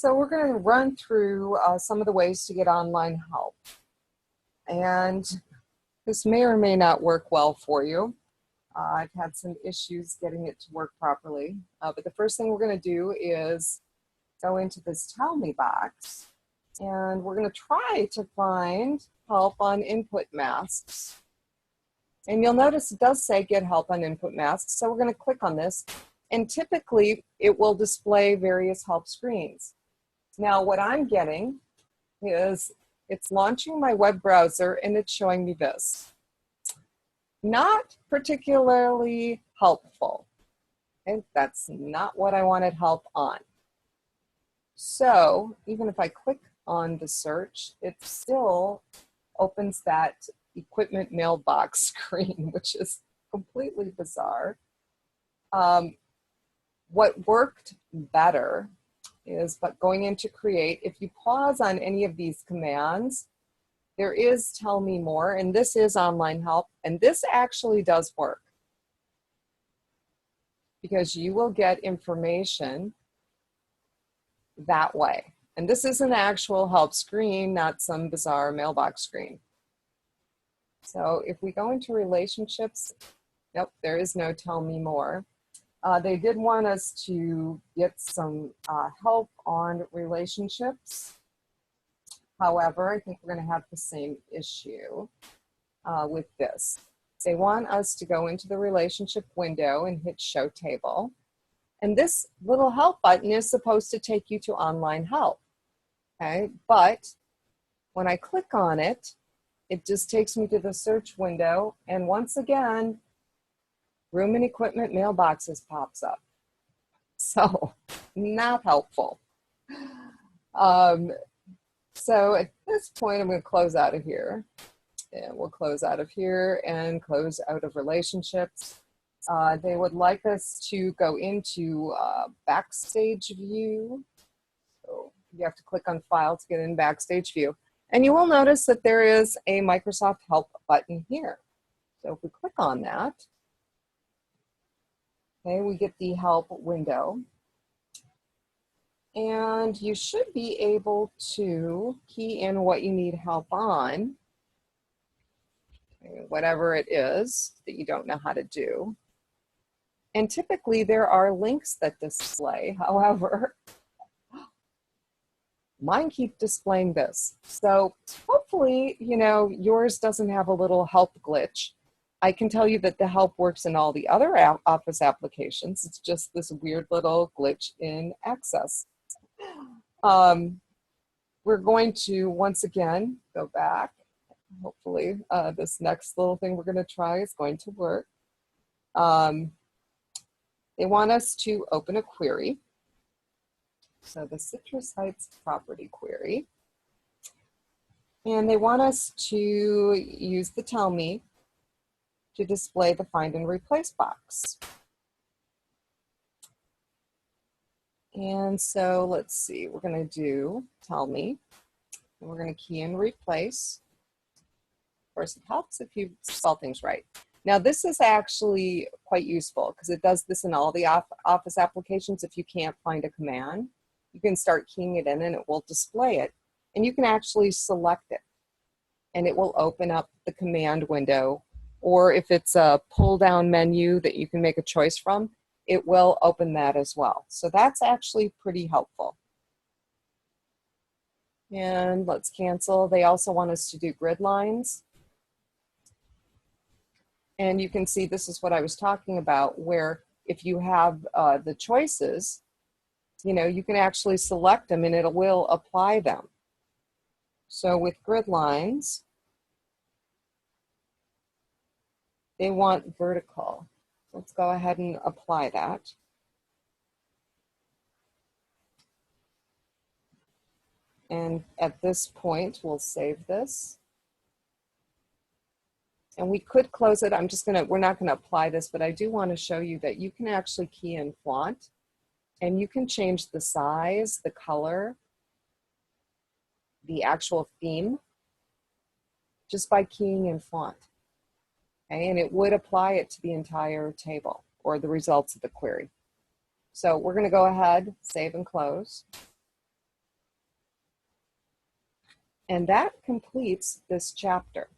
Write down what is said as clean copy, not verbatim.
So we're going to run through some of the ways to get online help. And this may or may not work well for you. I've had some issues getting it to work properly. But the first thing we're going to do is go into this Tell Me box. And we're going to try to find help on input masks. And you'll notice it does say get help on input masks. So we're going to click on this. And typically it will display various help screens. Now what I'm getting is it's launching my web browser and it's showing me this. Not particularly helpful. And that's not what I wanted help on. So even if I click on the search, it still opens that equipment mailbox screen, which is completely bizarre. What worked better is but going into Create. If you pause on any of these commands, there is Tell Me More, and this is online help, and this actually does work because you will get information that way. And this is an actual help screen, not some bizarre mailbox screen. So if we go into relationships, nope, there is no Tell Me More. They did want us to get some help on relationships. However, I think we're going to have the same issue with this. They want us to go into the relationship window and hit Show Table. And this little help button is supposed to take you to online help. Okay, but when I click on it, it just takes me to the search window. And once again, Room and Equipment Mailboxes pops up. So not helpful. So at this point, I'm going to close out of here. And we'll close out of here and close out of relationships. They would like us to go into Backstage View. So you have to click on File to get in Backstage View. And you will notice that there is a Microsoft Help button here. So if we click on that, okay, we get the help window. And you should be able to key in what you need help on, whatever it is that you don't know how to do. And typically there are links that display. However, mine keep displaying this. So hopefully, you know, yours doesn't have a little help glitch. I can tell you that the help works in all the other Office applications. It's just this weird little glitch in Access. We're going to, once again, go back. Hopefully, this next little thing we're going to try is going to work. They want us to open a query. So the Citrus Heights property query. And they want us to use the Tell Me to display the Find and Replace box. And so let's see, we're going to do Tell Me, and we're going to key in Replace. Of course, it helps if you spell things right. Now, this is actually quite useful because it does this in all the Office applications. If you can't find a command, you can start keying it in and it will display it. And you can actually select it, and it will open up the command window. Or if it's a pull-down menu that you can make a choice from, it will open that as well. So that's actually pretty helpful. And let's cancel. They also want us to do grid lines. And you can see this is what I was talking about, where if you have the choices, you know, you can actually select them and it will apply them. So with grid lines, they want vertical. Let's go ahead and apply that. And at this point, we'll save this. And we could close it. We're not gonna apply this, but I do want to show you that you can actually key in font and you can change the size, the color, the actual theme just by keying in font. Okay, and it would apply it to the entire table or the results of the query. So we're going to go ahead, save and close. And that completes this chapter.